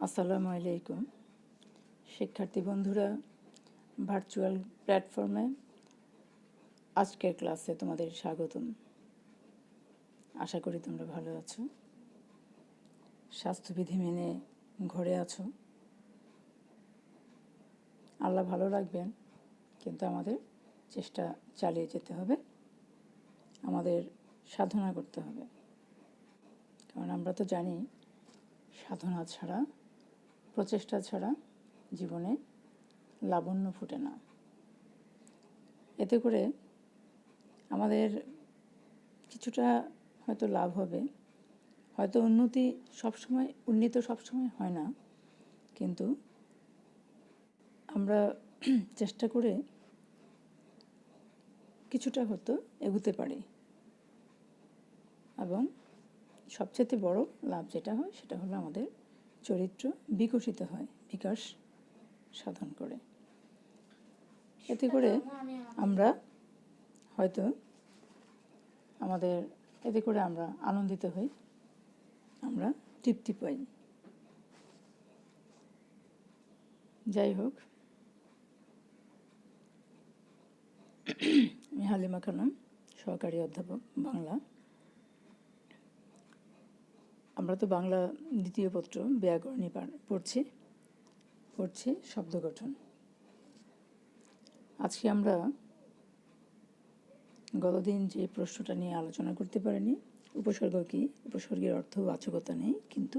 আসসালামু আলাইকুম শিক্ষার্থী বন্ধুরা, ভার্চুয়াল প্ল্যাটফর্মে আজকের ক্লাসে তোমাদের স্বাগতম। আশা করি তোমরা ভালো আছো, স্বাস্থ্যবিধি মেনে ঘরে আছো। আল্লাহ ভালো রাখবেন, কিন্তু আমাদের চেষ্টা চালিয়ে যেতে হবে, আমাদের সাধনা করতে হবে। কারণ আমরা তো জানি সাধনা ছাড়া, প্রচেষ্টা ছাড়া জীবনে লাবণ্য ফুটে না। এতে করে আমাদের কিছুটা হয়তো লাভ হবে, হয়তো উন্নীত সবসময় হয় না, কিন্তু আমরা চেষ্টা করে কিছুটা হয়তো এগোতে পারি। এবং সবচেয়ে বড় লাভ যেটা হয় সেটা হলো আমাদের চরিত্র বিকশিত হয়, বিকাশ সাধন করে। এতে করে আমরা হয়তো আমরা আনন্দিত হই, আমরা তৃপ্তি পাই। যাই হোক, আমি হালিমা খানম, সহকারী অধ্যাপক, বাংলা। আমরা তো বাংলা দ্বিতীয় পত্র ব্যাকরণী পড়ছি শব্দ গঠন। আজকে আমরা গতদিন যে প্রশ্নটা নিয়ে আলোচনা করতে পারিনি, উপসর্গ কি, উপসর্গের অর্থ বাচকতা নেই কিন্তু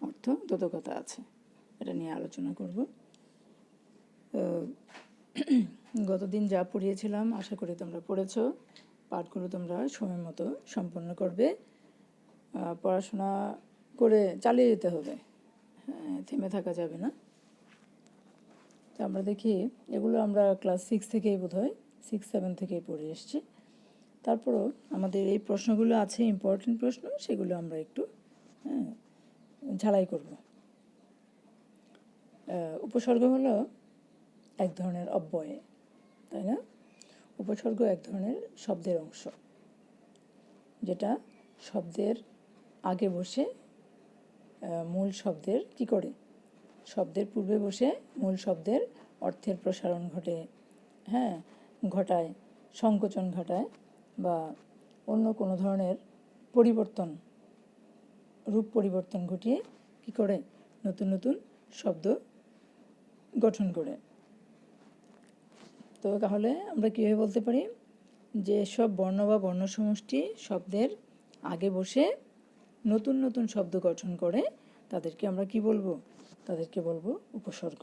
অর্থ বোধকতা আছে, এটা নিয়ে আলোচনা করব। গতদিন যা পড়িয়েছিলাম আশা করি তোমরা পড়েছো। পাঠগুলো তোমরা সময় মতো সম্পন্ন করবে। পড়াশোনা করে চালিয়ে যেতে হবে, থেমে থাকা যাবে না। তো আমরা দেখি, এগুলো আমরা ক্লাস 6 থেকেই বোধহয় 6-7 থেকেই পড়ে এসেছি। তারপরও আমাদের এই প্রশ্নগুলো আছে, ইম্পর্টেন্ট প্রশ্ন, সেগুলো আমরা একটু ঝালাই করব। উপসর্গ হলো এক ধরনের অব্যয়, তাই না? উপসর্গ এক ধরনের শব্দের অংশ, যেটা শব্দের আগে বসে মূল শব্দের কি করে, শব্দের পূর্বে বসে মূল শব্দের অর্থের প্রসারণ ঘটায়, সংকোচন ঘটায়, বা অন্য কোনো ধরনের রূপ পরিবর্তন ঘটিয়ে কি করে নতুন নতুন শব্দ গঠন করে। তো তাহলে আমরা কীভাবে বলতে পারি যে সব বর্ণ বা বর্ণ সমষ্টি শব্দের আগে বসে নতুন নতুন শব্দ গঠন করে, তাদেরকে আমরা কি বলবো? তাদেরকে বলবো উপসর্গ।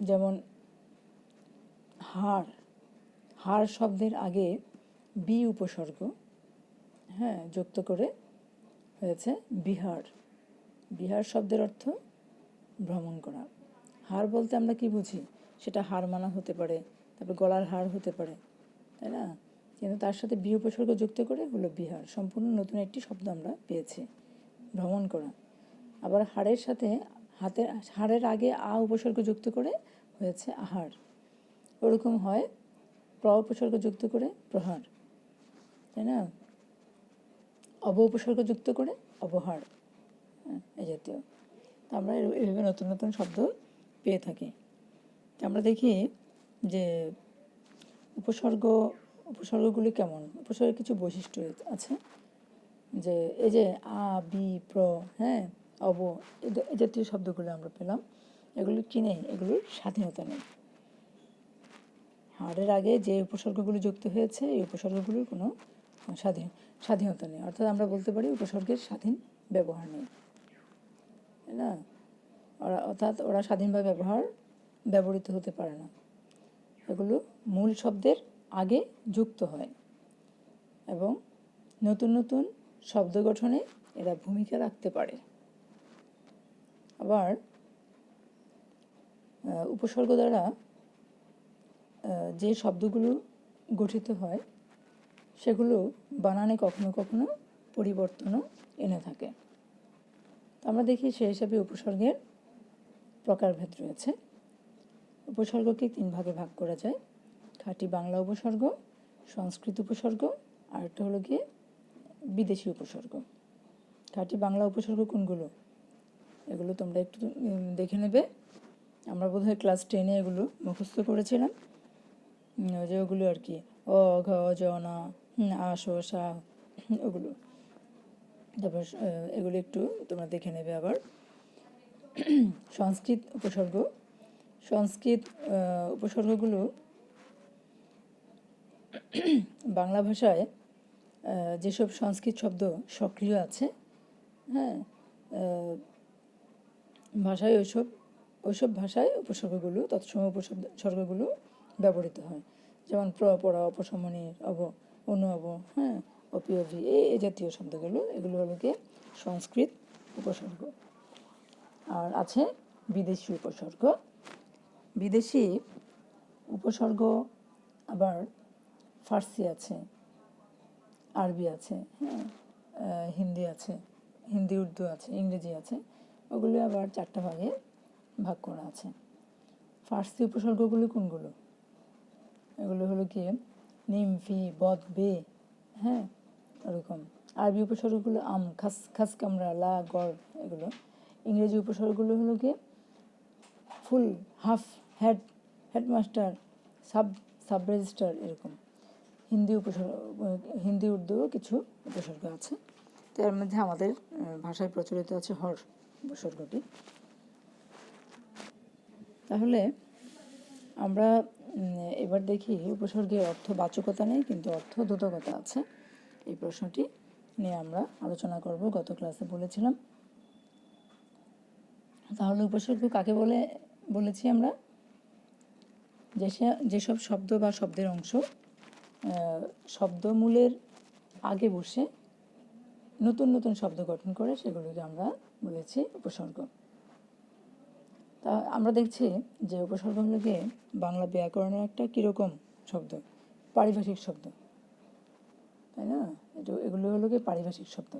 যেমন হাড় শব্দের আগে বি উপসর্গ যুক্ত করে হয়েছে বিহার। বিহার শব্দের অর্থ ভ্রমণ করা। হাড় বলতে আমরা কি বুঝি? সেটা হাড় মানা হতে পারে, তারপর গলার হাড় হতে পারে, তাই না? কিন্তু তার সাথে বি উপসর্গ যুক্ত করে হলো বিহার। সম্পূর্ণ নতুন একটি শব্দ আমরা পেয়েছি, ভ্রমণ করা। আবার হাড়ের আগে আ উপসর্গ যুক্ত করে হয়েছে আহার। ওরকম হয় প্র উপসর্গ যুক্ত করে প্রহার, তাই না? অব উপসর্গ যুক্ত করে অবহার, এই জাতীয়। আমরা এভাবে নতুন নতুন শব্দ পেয়ে থাকি। আমরা দেখি যে উপসর্গগুলি কেমন। উপসর্গের কিছু বৈশিষ্ট্য আছে, যে এই যে আ, বি, প্র, অব, এ জাতীয় শব্দগুলো আমরা পেলাম। এগুলো কি নেই? এগুলোর স্বাধীনতা নেই। হাড়ের আগে যে উপসর্গগুলি যুক্ত হয়েছে, এই উপসর্গগুলোর কোনো স্বাধীনতা নেই। অর্থাৎ আমরা বলতে পারি উপসর্গের স্বাধীন ব্যবহার নেই, তাই না? অর্থাৎ ওরা স্বাধীনভাবে ব্যবহৃত হতে পারে না। এগুলো মূল শব্দের আগে যুক্ত হয় এবং নতুন নতুন শব্দ গঠনে এরা ভূমিকা রাখতে পারে। আবার উপসর্গ দ্বারা যে শব্দগুলো গঠিত হয় সেগুলো বানানে কখনো কখনো পরিবর্তনও এনে থাকে। আমরা দেখি সেই হিসাবে উপসর্গের প্রকারভেদ রয়েছে। উপসর্গকে 3 ভাগে ভাগ করা যায়: খাঁটি বাংলা উপসর্গ, সংস্কৃত উপসর্গ, আর একটা হলো গিয়ে বিদেশি উপসর্গ। খাঁটি বাংলা উপসর্গ কোনগুলো? এগুলো তোমরা একটু দেখে নেবে। আমরা বোধহয় ক্লাস 10-এ এগুলো মুখস্থ করেছিলাম, যে ওগুলো আর কি, অ ঘ জ না, আস সা, ওগুলো। তারপর এগুলো একটু তোমরা দেখে নেবে। আবার সংস্কৃত উপসর্গ, সংস্কৃত উপসর্গগুলো বাংলা ভাষায় যেসব সংস্কৃত শব্দ সক্রিয় আছে, হ্যাঁ, ভাষায় ওইসব ভাষায় উপসর্গগুলো, তৎসম উপসর্গগুলো ব্যবহৃত হয়। যেমন পড়া, অপশমনী, অনু, হ্যাঁ, অপি, এই জাতীয় শব্দগুলো, এগুলো হলো কি সংস্কৃত উপসর্গ। আর আছে বিদেশি উপসর্গ। বিদেশি উপসর্গ আবার ফার্সি আছে, আরবি আছে, হ্যাঁ, হিন্দি আছে, হিন্দি উর্দু আছে, ইংরেজি আছে। ওগুলো আবার 4টা ভাগে ভাগ করা আছে। ফার্সি উপসর্গগুলো কোনগুলো? এগুলো হলো কি নিম, ফি, বদ, বে, হ্যাঁ, ওরকম। আরবি উপসর্গগুলো আম, খাস, খাস কামরা, লা, গড়, এগুলো। ইংরেজি উপসর্গগুলো হলো কি full, half, head, headmaster, sub registrar, এরকম। হিন্দি উর্দুও কিছু উপসর্গ আছে। তো এর মধ্যে আমাদের ভাষায় প্রচলিত আছে হর উপসর্গটি। তাহলে আমরা এবার দেখি উপসর্গের অর্থ বাচকতা নেই, কিন্তু অর্থ দ্যোতকতা আছে। এই প্রশ্নটি নিয়ে আমরা আলোচনা করব, গত ক্লাসে বলেছিলাম। তাহলে উপসর্গ কাকে বলেছি আমরা? যেসব শব্দ বা শব্দের অংশ শব্দমূলের আগে বসে নতুন নতুন শব্দ গঠন করে, সেগুলোকে আমরা বলেছি উপসর্গ। তা আমরা দেখছি যে উপসর্গ হলো গিয়ে বাংলা ব্যাকরণের একটা কীরকম শব্দ, পারিভাষিক শব্দ, তাই না? এগুলো হলো গিয়ে পারিভাষিক শব্দ।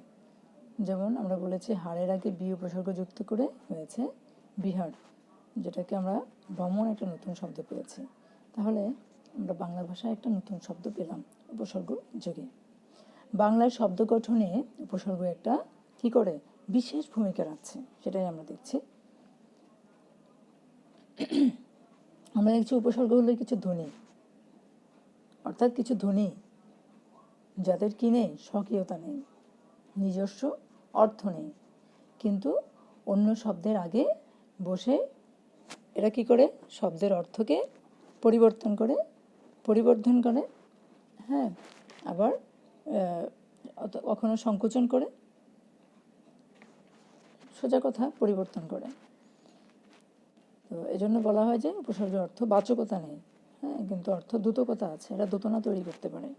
যেমন আমরা বলেছি হাড়ের আগে বি উপসর্গ যুক্ত করে হয়েছে বিহার, যেটাকে আমরা ভ্রমণ একটা নতুন শব্দ পেয়েছি। তাহলে আমরা বাংলা ভাষায় একটা নতুন শব্দ পেলাম উপসর্গ যোগে। বাংলার শব্দ গঠনে উপসর্গ একটা কি করে বিশেষ ভূমিকা রাখছে, সেটাই আমরা দেখছি। আমরা দেখছি উপসর্গ হলো কিছু ধ্বনি, অর্থাৎ কিছু ধ্বনি যাদের কি নেই, স্বকীয়তা নেই, নিজস্ব অর্থ নেই, কিন্তু অন্য শব্দের আগে বসে এরা কি করে শব্দের অর্থকে পরিবর্ধন করে, হ্যাঁ, আবার কখনো সংকোচন করে, সোজা কথা পরিবর্তন করে। তো এজন্য বলা হয় যে উপসর্গের অর্থ বাচকতা নেই, হ্যাঁ, কিন্তু অর্থ দ্যোতকতা আছে, এরা দ্যোতনা তৈরি করতে পারে।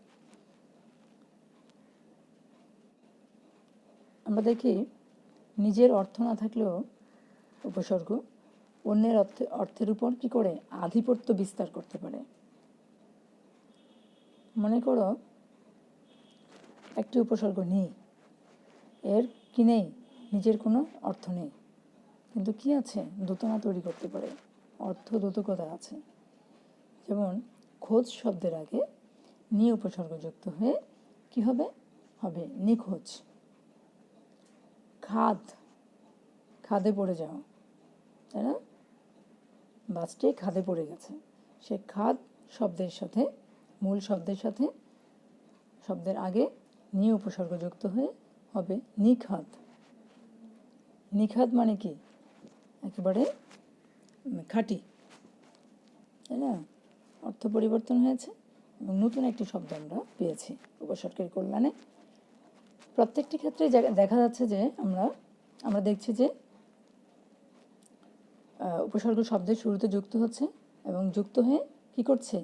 আমরা দেখি নিজের অর্থ না থাকলেও উপসর্গ অন্যের অর্থের উপর কি করে আধিপত্য বিস্তার করতে পারে। মনে করো একটি উপসর্গ নেই, এর কি নেই, নিজের কোনো অর্থ নেই, কিন্তু কি আছে, দ্যোতনা তৈরি করতে পারে, অর্থ দ্যোতকতা আছে। যেমন খোঁজ শব্দের আগে নি উপসর্গ যুক্ত হয়ে কি হবে নিখোঁজ। খাদ, খাদে পড়ে যাও, তাই না? বাসটি খাদে পড়ে গেছে, সে খাদ শব্দের সাথে, মূল শব্দের সাথে শব্দের আগে নি উপসর্গ যুক্ত হয়ে হবে নিখাদ। নিখাদ মানে কি একেবারে খাঁটি, তাই না? অর্থ পরিবর্তন হয়েছে এবং নতুন একটি শব্দ আমরা পেয়েছি উপসর্গের কল্যাণে। প্রত্যেকটি ক্ষেত্রে দেখা যাচ্ছে যে আমরা দেখছি যে উপসর্গ শব্দের শুরুতে যুক্ত হচ্ছে এবং যুক্ত হয়ে কি করছে,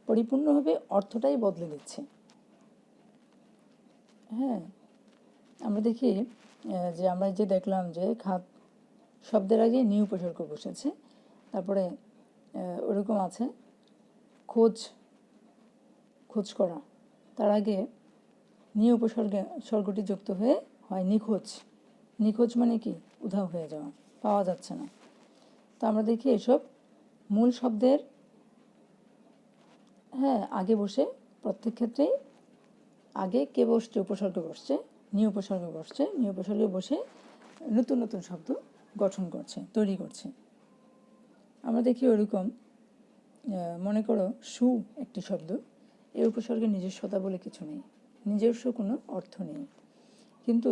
পরিপূর্ণভাবে অর্থটাই বদলে দিচ্ছে। হ্যাঁ, আমরা দেখি যে আমরা যে দেখলাম যে খাদ শব্দের আগে নি উপসর্গ বসেছে, তারপরে ওরকম আছে খোঁজ করা, তার আগে নি উপসর্গটি যুক্ত হয়ে হয় নিখোঁজ। নিখোঁজ মানে কি উধাও হয়ে যাওয়া, পাওয়া যাচ্ছে না। তো আমরা দেখি এসব মূল শব্দের আগে বসে, প্রত্যেক ক্ষেত্রেই আগে কে বসছে, উপসর্গ বসছে, নি উপসর্গ বসছে, নি উপসর্গে বসে নতুন নতুন শব্দ গঠন করছে, তৈরি করছে। আমরা দেখি ওরকম মনে করো সু একটি শব্দ, এই উপসর্গের নিজস্বতা বলে কিছু নেই, নিজস্ব কোনো অর্থ নেই, কিন্তু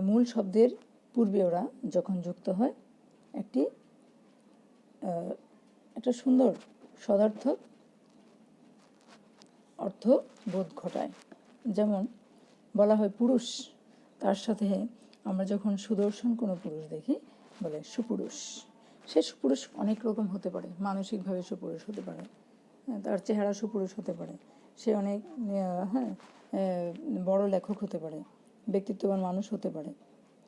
মূল শব্দের পূর্বে ওরা যখন যুক্ত হয় একটা সুন্দর সদার্থক অর্থ বোধ ঘটায়। যেমন বলা হয় পুরুষ, তার সাথে আমরা যখন সুদর্শন কোনো পুরুষ দেখি বলে সুপুরুষ। সে সুপুরুষ অনেক রকম হতে পারে, মানসিকভাবে সুপুরুষ হতে পারে, তার চেহারা সুপুরুষ হতে পারে, সে অনেক বড় লেখক হতে পারে, ব্যক্তিত্ববান মানুষ হতে পারে,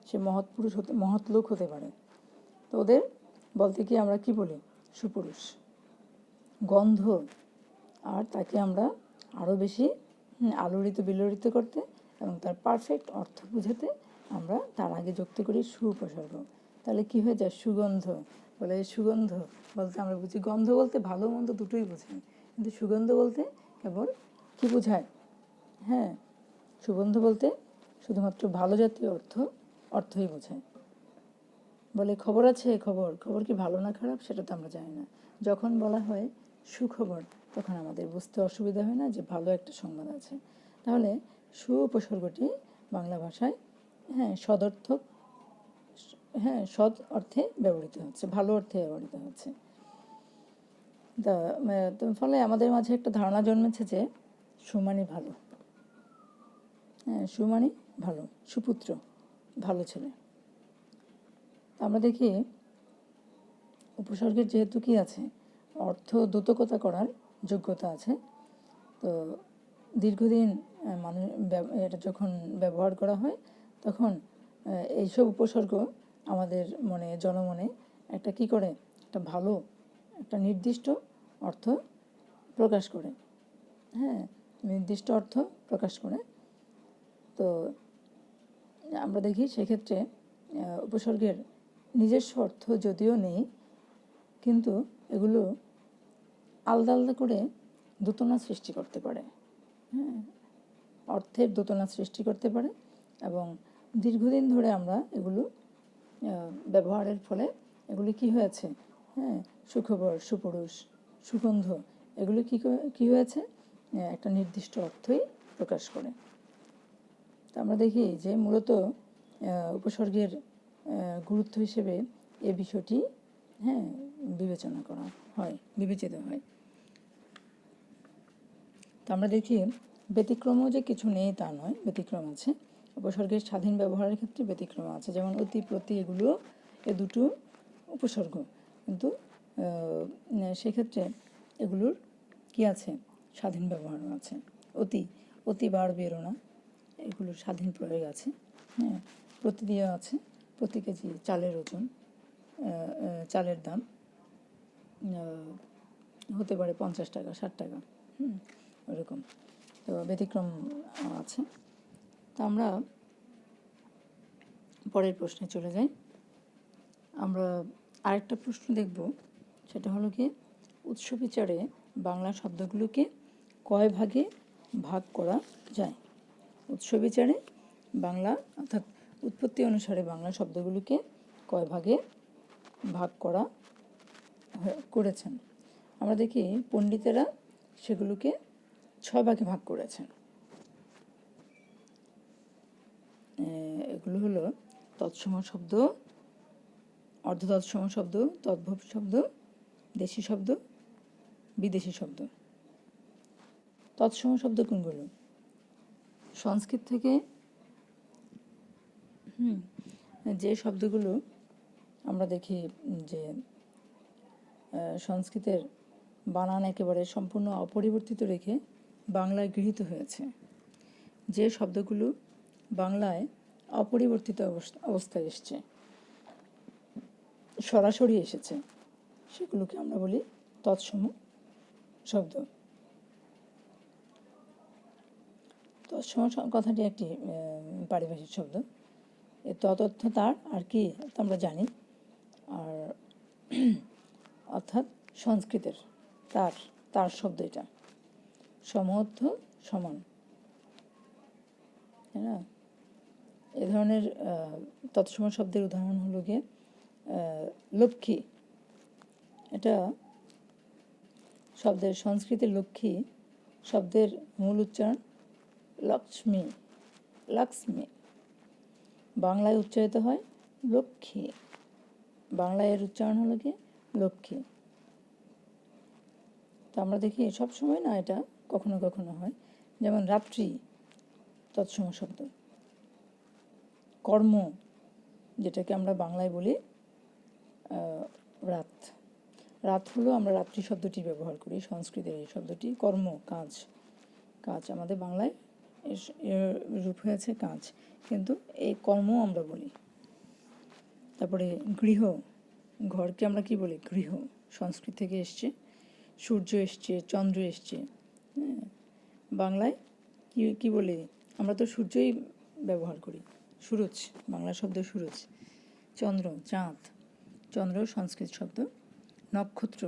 সে মহৎ পুরুষ মহৎ লোক হতে পারে। তো ওদের বলতে কি আমরা কি বলি? সুপুরুষ। গন্ধ, আর তাকে আমরা আরও বেশি আলোড়িত বিলোড়িত করতে এবং তার পারফেক্ট অর্থ বুঝাতে আমরা তার আগে যুক্ত করি সু উপসর্গ। তাহলে কি হয়ে যায়? সুগন্ধ। বলে সুগন্ধ বলতে আমরা বুঝি, গন্ধ বলতে ভালো মন্দ দুটোই বোঝায়, কিন্তু সুগন্ধ বলতে কেবল কি বোঝায়? হ্যাঁ, সুগন্ধ বলতে শুধুমাত্র ভালো জাতীয় অর্থই বোঝায়। বলে খবর আছে, খবর কি ভালো না খারাপ সেটা তো আমরা জানি না। যখন বলা হয় সুখবর, তখন আমাদের বুঝতে অসুবিধা হয় না যে ভালো একটা সংবাদ আছে। তাহলে সু উপসর্গটি বাংলা ভাষায় সদর্থক, সৎ অর্থে ব্যবহৃত হচ্ছে, ভালো অর্থে ব্যবহৃত হচ্ছে। ফলে আমাদের মাঝে একটা ধারণা জন্মেছে যে সুমানি ভালো, সুমানি ভালো, সুপুত্র, ভালো ছেলে। আমরা দেখি উপসর্গের যেহেতু কি আছে, অর্থ দ্যোতকতা করার যোগ্যতা আছে, তো দীর্ঘদিন এটা যখন ব্যবহার করা হয় তখন এইসব উপসর্গ আমাদের জনমনে একটা কি করে, একটা ভালো একটা নির্দিষ্ট অর্থ প্রকাশ করে। নির্দিষ্ট অর্থ প্রকাশ করে। তো আমরা দেখি সেক্ষেত্রে উপসর্গের নিজস্ব অর্থ যদিও নেই, কিন্তু এগুলো আলাদা আলাদা করে দোতনা সৃষ্টি করতে পারে, অর্থের দোতনা সৃষ্টি করতে পারে, এবং দীর্ঘদিন ধরে আমরা এগুলো ব্যবহারের ফলে এগুলি কি হয়েছে, সুখবর, সুপুরুষ, সুগন্ধ, এগুলি কি হয়েছে, একটা নির্দিষ্ট অর্থই প্রকাশ করে। তা আমরা দেখি যে মূলত উপসর্গের গুরুত্ব হিসেবে এ বিষয়টি বিবেচনা করা হয়, বিবেচিত হয়। তো আমরা দেখি ব্যতিক্রমও যে কিছু নেই তা নয়, ব্যতিক্রম আছে। উপসর্গের স্বাধীন ব্যবহারের ক্ষেত্রে ব্যতিক্রম আছে, যেমন অতি, প্রতি, এগুলো এ দুটো উপসর্গ, কিন্তু সেক্ষেত্রে এগুলোর কি আছে, স্বাধীন ব্যবহারও আছে। অতি বার বেরো না, এগুলোর স্বাধীন প্রয়োগ আছে। প্রতিদিয়া আছে, প্রতি কেজি চালের ওজন, চালের দাম হতে পারে 50 টাকা, 60 টাকা, ওরকম। তো ব্যতিক্রম আছে। তো আমরা পরের প্রশ্নে চলে যাই। আমরা আরেকটা প্রশ্ন দেখব, সেটা হলো কি, উৎস বিচারে বাংলা শব্দগুলোকে কয় ভাগে ভাগ করা যায়? উৎস বিচারে বাংলা, অর্থাৎ উৎপত্তি অনুসারে বাংলা শব্দগুলোকে কয় ভাগে ভাগ করেছেন? আমরা দেখি পণ্ডিতেরা সেগুলোকে 6 ভাগে ভাগ করেছেন। এগুলো হলো তৎসম শব্দ, অর্ধতৎসম শব্দ, তদ্ভব শব্দ, দেশি শব্দ, বিদেশি শব্দ। তৎসম শব্দ কোনগুলো? সংস্কৃত থেকে যে শব্দগুলো আমরা দেখি যে সংস্কৃতের বানান একেবারে সম্পূর্ণ অপরিবর্তিত রেখে বাংলায় গৃহীত হয়েছে, যে শব্দগুলো বাংলায় অপরিবর্তিত অবস্থায় এসছে, সরাসরি এসেছে, সেগুলোকে আমরা বলি তৎসম শব্দ। তৎসম কথাটি একটি পারিভাষিক শব্দ। এর তদর্থ তার আর কি আমরা জানি, আর অর্থাৎ সংস্কৃতের তার শব্দ, এটা সম অর্থ সমান, তাই না? এ ধরনের তৎসম শব্দের উদাহরণ হলো গিয়ে লক্ষ্মী। এটা শব্দের সংস্কৃতে লক্ষ্মী শব্দের মূল উচ্চারণ লক্ষ্মী, লক্ষ্মী। বাংলায় উচ্চারিত হয় লক্ষ্মী, বাংলায় এর উচ্চারণ হলো কি লক্ষ্মী। তো আমরা দেখি সব সময় না, এটা কখনো কখনো হয়। যেমন রাত্রি তৎসম শব্দ, কর্ম যেটাকে আমরা বাংলায় বলি রাত। রাত হলো, আমরা রাত্রি শব্দটি ব্যবহার করি, সংস্কৃতের এই শব্দটি কর্ম, কাজ। কাজ আমাদের বাংলায় এর রূপ হয়েছে কাজ, কিন্তু এই কর্ম আমরা বলি। তারপরে গৃহ, ঘরকে আমরা কি বলি গৃহ, সংস্কৃত থেকে এসছে। সূর্য এসছে, চন্দ্র এসছে, হ্যাঁ। বাংলায় কি কি বলি আমরা? তো সূর্যই ব্যবহার করি, সুরজ, বাংলা শব্দ সুরজ। চন্দ্র, চাঁদ, চন্দ্র সংস্কৃত শব্দ। নক্ষত্র,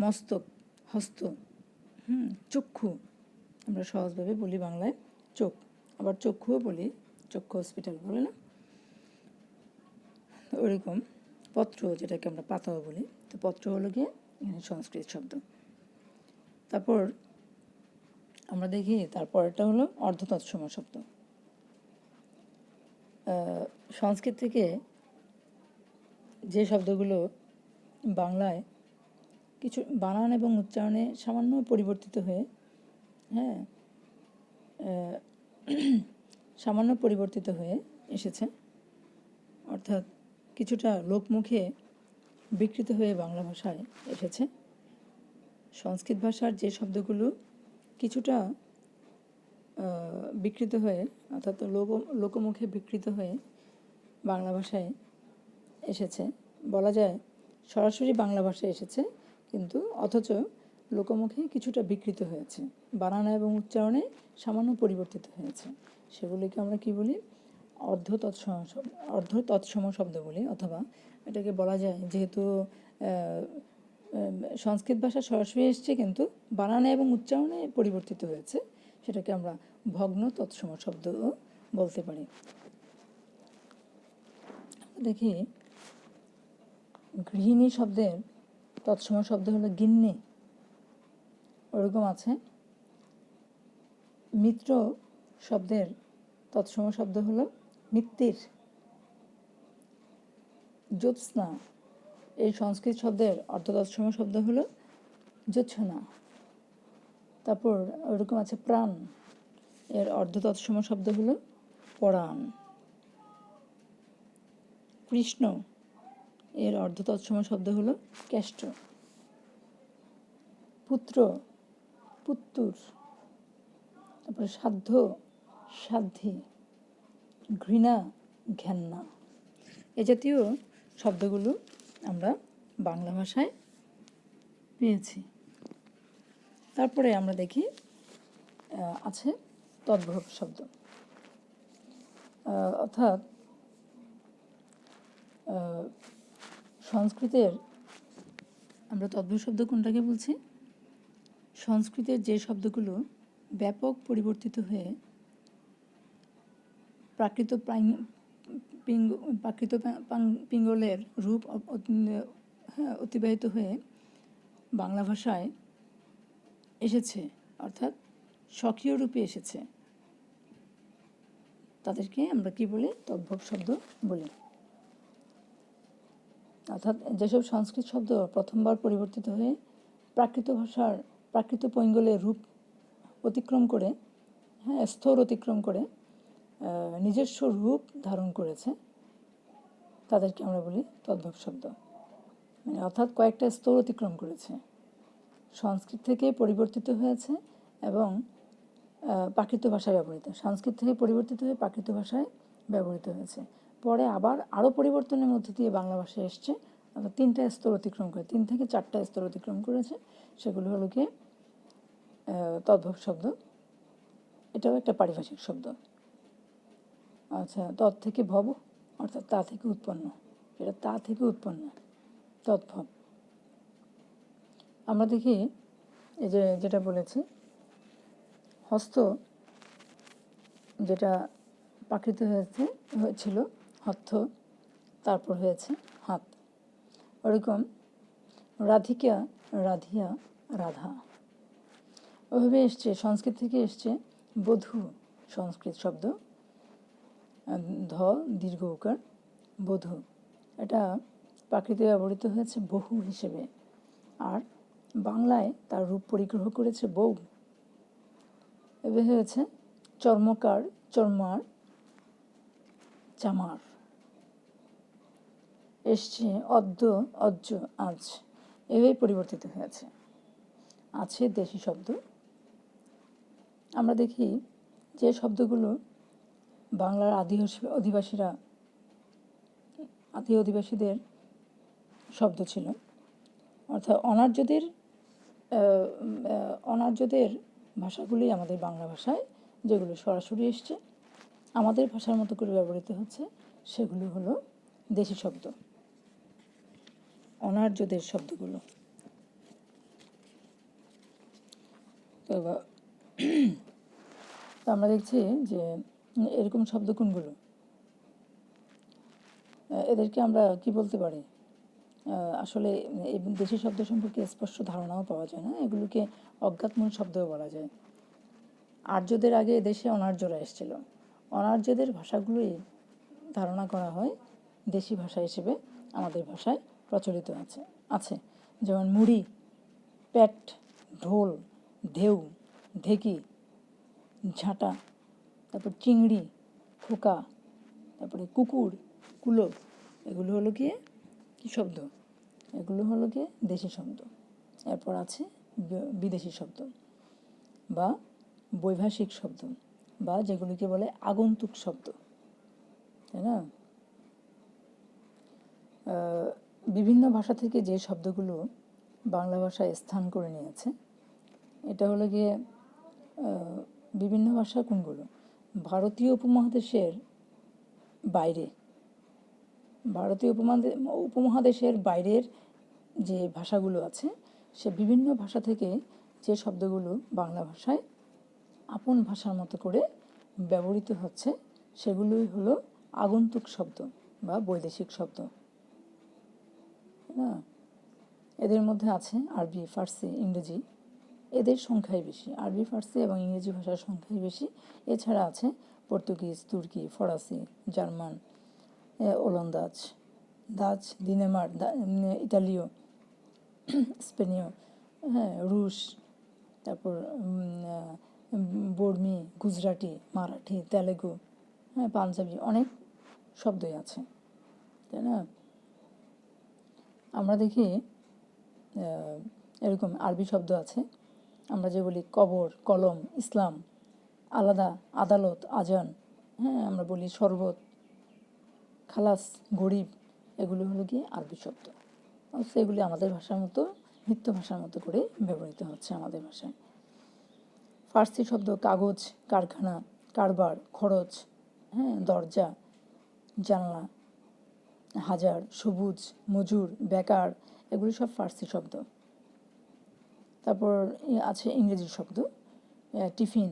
মস্তক, হস্ত, চক্ষু আমরা সহজভাবে বলি বাংলায় চোখ। আবার চক্ষুও বলি, চক্ষু হসপিটাল বলে না, ওরকম। পত্র, যেটাকে আমরা পাতাও বলি, তো পত্র হলো গিয়ে সংস্কৃত শব্দ। তারপর আমরা দেখি তারপরটা হলো অর্ধ তৎসম শব্দ। সংস্কৃত থেকে যে শব্দগুলো বাংলায় কিছু বানান এবং উচ্চারণে সামান্য পরিবর্তিত হয়ে, হ্যাঁ, সামান্য পরিবর্তিত হয়ে এসেছে, অর্থাৎ কিছুটা লোকমুখে বিকৃত হয়ে বাংলা ভাষায় এসেছে। সংস্কৃত ভাষার যে শব্দগুলো কিছুটা বিকৃত হয়ে, অর্থাৎ লোকমুখে বিকৃত হয়ে বাংলা ভাষায় এসেছে, বলা যায় সরাসরি বাংলা ভাষায় এসেছে, কিন্তু অথচ লোকমুখে কিছুটা বিকৃত হয়েছে, বানান এবং উচ্চারণে সামান্য পরিবর্তিত হয়েছে। সেগুলিকে আমরা কি বলি? অর্ধ তৎসম শব্দ বলি। অথবা এটাকে বলা যায়, যেহেতু সংস্কৃত ভাষা সরাসরি এসছে কিন্তু বানানে এবং উচ্চারণে পরিবর্তিত হয়েছে, সেটাকে আমরা ভগ্ন তৎসম শব্দও বলতে পারি। দেখি গৃহিণী শব্দের তৎসম শব্দ হলো গিন্নি, ওরকম আছে। মিত্র শব্দের তৎসম শব্দ হলো মিত্তির। জ্যোৎস্না, এই সংস্কৃত শব্দের অর্ধ তৎসম শব্দ হলো জ্যোৎস্না। তারপর ওরকম আছে প্রাণ, এর অর্ধ তৎসম শব্দ হলো পরাণ। কৃষ্ণ, এর অর্ধ তৎসম শব্দ হলো কেষ্ট। পুত্র, পুত্তুর। তারপরে সাধ্য, সাধ্যি। ঘৃণা, ঘেন্না। এ জাতীয় শব্দগুলো আমরা বাংলা ভাষায় পেয়েছি। তারপরে আমরা দেখি আছে তদ্ভব শব্দ, অর্থাৎ সংস্কৃতের, আমরা তদ্ভব শব্দ কোনটাকে বলছি? সংস্কৃতের যে শব্দগুলো ব্যাপক পরিবর্তিত হয়ে প্রাকৃত পিঙ্গলের রূপ অতিবাহিত হয়ে বাংলা ভাষায় এসেছে, অর্থাৎ স্বকীয় রূপে এসেছে, তাদেরকে আমরা কি বলি? তদ্ভব শব্দ বলি। অর্থাৎ যেসব সংস্কৃত শব্দ প্রথমবার পরিবর্তিত হয়ে প্রাকৃত পৈঙ্গলের রূপ অতিক্রম করে, হ্যাঁ, স্তর অতিক্রম করে নিজস্ব রূপ ধারণ করেছে, তাদেরকে আমরা বলি তদ্ভব শব্দ। মানে অর্থাৎ কয়েকটা স্তর অতিক্রম করেছে, সংস্কৃত থেকে পরিবর্তিত হয়েছে এবং প্রাকৃত ভাষায় ব্যবহৃত, সংস্কৃত থেকে পরিবর্তিত হয়ে প্রাকৃত ভাষায় ব্যবহৃত হয়েছে, পরে আবার আরও পরিবর্তনের মধ্য দিয়ে বাংলা ভাষায় এসছে, অর্থাৎ 3টা স্তর অতিক্রম করে, 3 থেকে 4টা স্তর অতিক্রম করেছে, সেগুলো হলো কি তদ্ভব শব্দ। এটাও একটা পারিভাষিক শব্দ। আচ্ছা, তৎ থেকে ভব, অর্থাৎ তা থেকে উৎপন্ন, এটা তা থেকে উৎপন্ন, তদ্ভব। আমরা দেখি এই যেটা বলেছি হস্ত, যেটা প্রাকৃত হয়েছিল হর্থ, তারপর হয়েছে হাত। ওরকম রাধিকা, রাধিয়া, রাধা, ওইভাবে এসছে। সংস্কৃত থেকে এসছে বধূ, সংস্কৃত শব্দ, ধ দীর্ঘ উকার, বধূ। এটা প্রাকৃতে ব্যবহৃত হয়েছে বহু হিসেবে, আর বাংলায় তার রূপ পরিগ্রহ করেছে বউ। এভাবে হয়েছে চর্মকার, চর্মার, চামার। এসছে অদ্য, অজ্জ, আজ, এভাবেই পরিবর্তিত হয়েছে। আছে দেশি শব্দ। আমরা দেখি যে শব্দগুলো বাংলার আদি অধিবাসীদের শব্দ ছিল, অর্থাৎ অনার্যদের ভাষাগুলি আমাদের বাংলা ভাষায় যেগুলো সরাসরি এসছে, আমাদের ভাষার মতো করে ব্যবহৃত হচ্ছে, সেগুলো হলো দেশি শব্দ, অনার্যদের শব্দগুলো। তো আমরা দেখছি যে এরকম শব্দ কোনগুলো, এদেরকে আমরা কি বলতে পারি? আসলে এই দেশি শব্দ সম্পর্কে স্পষ্ট ধারণাও পাওয়া যায় না, এগুলোকে অজ্ঞাতমূল শব্দও বলা যায়। আর্যদের আগে এদেশে অনার্যরা এসেছিল, অনার্যদের ভাষাগুলোই ধারণা করা হয় দেশি ভাষা হিসেবে আমাদের ভাষায় প্রচলিত আছে। যেমন মুড়ি, প্যাট, ঢোল, ঢেউ, ঢেকি, ঝাঁটা, তারপর চিংড়ি, খোকা, তারপরে কুকুর, কুলো, এগুলো হলো গিয়ে কী শব্দ? এগুলো হলো গিয়ে দেশি শব্দ। এরপর আছে বিদেশি শব্দ বা বৈভাষিক শব্দ, বা যেগুলিকে বলে আগন্তুক শব্দ, তাই না? বিভিন্ন ভাষা থেকে যে শব্দগুলো বাংলা ভাষায় স্থান করে নিয়েছে, এটা হলো গিয়ে বিভিন্ন ভাষা কোনগুলো? ভারতীয় উপমহাদেশের বাইরে, উপমহাদেশের বাইরের যে ভাষাগুলো আছে, সে বিভিন্ন ভাষা থেকে যে শব্দগুলো বাংলা ভাষায় আপন ভাষার মতো করে ব্যবহৃত হচ্ছে, সেগুলোই হলো আগন্তুক শব্দ বা বৈদেশিক শব্দ, না? এদের মধ্যে আছে আরবি, ফার্সি, ইংরেজি, এদের সংখ্যাই বেশি। আরবি, ফার্সি এবং ইংরেজি ভাষার সংখ্যাই বেশি। এছাড়া আছে পর্তুগিজ, তুর্কি, ফরাসি, জার্মান, ওলন্দাজ, ডাচ, ইতালীয়, স্পেনীয়, হ্যাঁ, রুশ, তারপর বর্মি, গুজরাটি, মারাঠি, তেলেগু, হ্যাঁ, পাঞ্জাবি, অনেক শব্দই আছে, তাই না? আমরা দেখি এরকম আরবি শব্দ আছে, আমরা যে বলি কবর, কলম, ইসলাম, আলাদা, আদালত, আজান, হ্যাঁ, আমরা বলি শরবত, খালাস, গরিব, এগুলো হলো গিয়ে আরবি শব্দ। সেগুলি আমাদের ভাষার মতো, নিত্য ভাষার মতো করে ব্যবহৃত হচ্ছে আমাদের ভাষায়। ফার্সি শব্দ কাগজ, কারখানা, কারবার, খরচ, হ্যাঁ, দরজা, জানলা, হাজার, সবুজ, মজুর, বেকার, এগুলি সব ফার্সি শব্দ। তারপর আছে ইংরেজি শব্দ, টিফিন,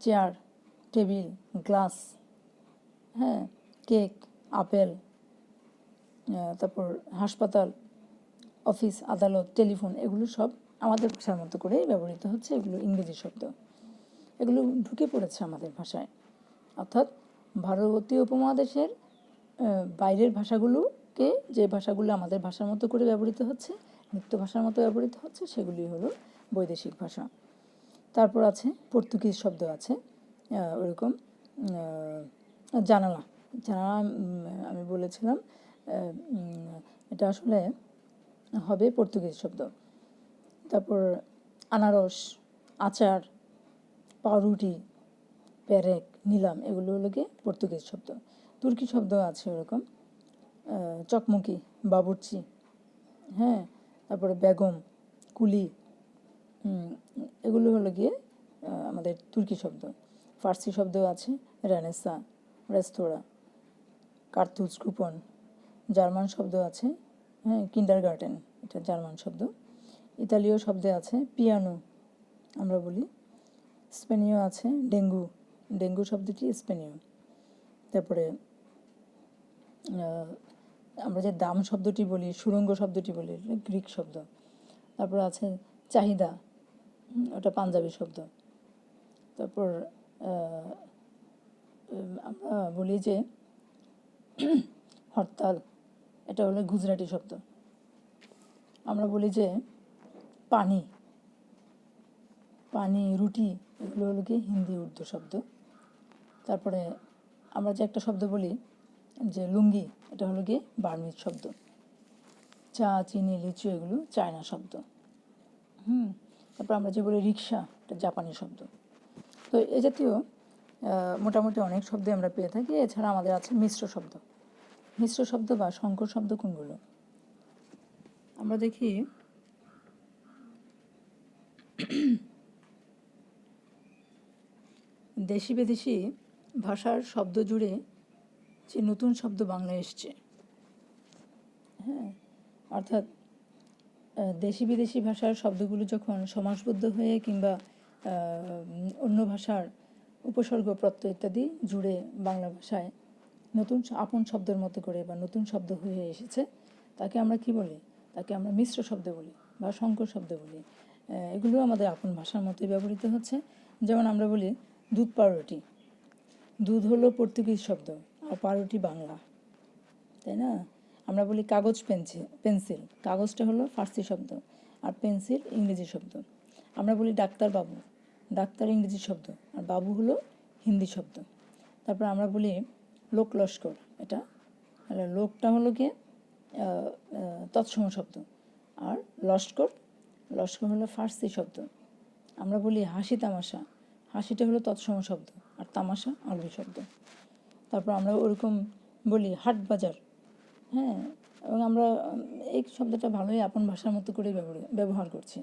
চেয়ার, টেবিল, গ্লাস, হ্যাঁ, কেক, আপেল, তারপর হাসপাতাল, অফিস, আদালত, টেলিফোন, এগুলো সব আমাদের ভাষার মতো করেই ব্যবহৃত হচ্ছে, এগুলো ইংরেজি শব্দ। এগুলো ঢুকে পড়েছে আমাদের ভাষায়, অর্থাৎ ভারতীয় উপমহাদেশের বাইরের ভাষাগুলোকে, যে ভাষাগুলো আমাদের ভাষার মতো করে ব্যবহৃত হচ্ছে, নিত্য ভাষার মতো ব্যবহৃত হচ্ছে, সেগুলি হলো বৈদেশিক ভাষা। তারপর আছে পর্তুগিজ শব্দ আছে, ওরকম জানালা, আমি বলেছিলাম এটা আসলে হবে পর্তুগিজ শব্দ। তারপর আনারস, আচার, পাউরুটি, পেরেক, নিলাম, এগুলো হলো গিয়ে পর্তুগিজ শব্দ। তুর্কি শব্দ আছে ওরকম, চকমকি, বাবুর্চি, হ্যাঁ, তারপরে বেগম, কুলি, এগুলো হলো গিয়ে আমাদের তুর্কি শব্দ। ফার্সি শব্দ আছে রেনেসা, রেস্তোরাঁ, কার্তুজ, কুপন। জার্মান শব্দ আছে, হ্যাঁ, কিন্ডারগার্টেন, এটা জার্মান শব্দ। ইতালীয় শব্দে আছে পিয়ানো, আমরা বলি। স্পেনীয় আছে ডেঙ্গু, ডেঙ্গু শব্দটি স্পেনীয়। তারপরে আমরা যে দাম শব্দটি বলি, সুড়ঙ্গ শব্দটি বলি, গ্রিক শব্দ। তারপর আছে চাহিদা, ওটা পাঞ্জাবি শব্দ। তারপর আমরা বলি যে হরতাল, এটা হলো গুজরাটি শব্দ। আমরা বলি যে পানি, পানি, রুটি, এগুলো হলো কি হিন্দি উর্দু শব্দ। তারপরে আমরা যে একটা শব্দ বলি যে লুঙ্গি, এটা হলো কি বার্মিজ শব্দ। চা, চিনি, লিচু, এগুলো চায়না শব্দ। তারপর আমরা যে বলি রিক্সা, এটা জাপানি শব্দ। তো এ জাতীয় মোটামুটি অনেক শব্দই আমরা পেয়ে থাকি। এছাড়া আমাদের আছে মিশ্র শব্দ। মিশ্র শব্দ বা সংকর শব্দ কোনগুলো? আমরা দেখি দেশি বিদেশি ভাষার শব্দ জুড়ে যে নতুন শব্দ বাংলায় এসছে, হ্যাঁ, অর্থাৎ দেশি বিদেশি ভাষার শব্দগুলো যখন সমাসবদ্ধ হয়ে কিংবা অন্য ভাষার উপসর্গ প্রত্যয় ইত্যাদি জুড়ে বাংলা ভাষায় নতুন আপন শব্দের মতো করে বা নতুন শব্দ হয়ে এসেছে, তাকে আমরা কি বলি? তাকে আমরা মিশ্র শব্দ বলি বা সংকর শব্দ বলি। এগুলো আমাদের আপন ভাষার মতোই ব্যবহৃত হচ্ছে। যেমন আমরা বলি দুধ পাউরুটি। দুধ হলো পর্তুগিজ শব্দ আর পাউরুটি বাংলা, তাই না? আমরা বলি কাগজ পেন্সিল, কাগজটা হলো ফার্সি শব্দ আর পেন্সিল ইংরেজি শব্দ। আমরা বলি ডাক্তার বাবু, ডাক্তার ইংরেজি শব্দ আর বাবু হলো হিন্দি শব্দ। তারপর আমরা বলি লোক লস্কর, এটা লোকটা হলো কি তৎসম শব্দ আর লস্কর, লস্কর হলো ফার্সি শব্দ। আমরা বলি হাসি তামাশা, হাসিটা হলো তৎসম শব্দ আর তামাশা আরবি শব্দ। তারপর আমরা ওরকম বলি হাট বাজার, হ্যাঁ, এবং আমরা এই শব্দটা ভালোই আপন ভাষার মতো করে ব্যবহার করছি।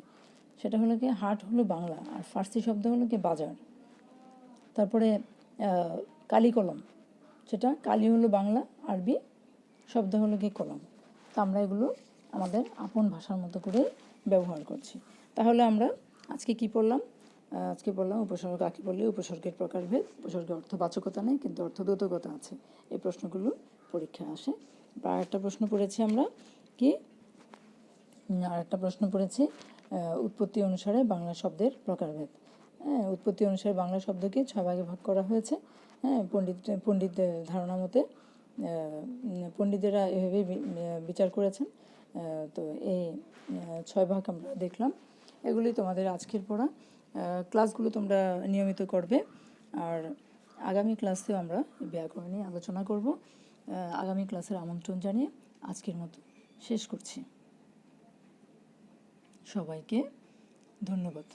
সেটা হলো কি হাট হলো বাংলা আর ফার্সি শব্দ হলো কি বাজার। তারপরে কালি কলম, সেটা কালি হলো বাংলা, আরবি শব্দ হলো কি কলম। তা আমরা এগুলো আমাদের আপন ভাষার মতো করে ব্যবহার করছি। তাহলে আমরা আজকে কি পড়লাম? আজকে বললাম উপসর্গ কাকে বলে, উপসর্গের প্রকারভেদ, উপসর্গের অর্থবাচকতা নেই কিন্তু অর্থদ্যোতকতা আছে। এই প্রশ্নগুলো পরীক্ষায় আসে। আর একটা প্রশ্ন পড়েছি আমরা কি, আর একটা প্রশ্ন পড়েছি উৎপত্তি অনুসারে বাংলা শব্দের প্রকারভেদ। হ্যাঁ, উৎপত্তি অনুসারে বাংলা শব্দকে 6 ভাগে ভাগ করা হয়েছে। হ্যাঁ, পণ্ডিত ধারণা মতে পণ্ডিতেরা এভাবেই বিচার করেছেন। তো এই 6 ভাগ আমরা দেখলাম। এগুলি তোমাদের আজকের পড়া। ক্লাসগুলো তোমরা নিয়মিত করবে। আর আগামী ক্লাসেও আমরা ব্যাকরণ নিয়ে আলোচনা করব। আগামী ক্লাসের আমন্ত্রণ জানিয়ে আজকের মতো শেষ করছি। সবাইকে ধন্যবাদ।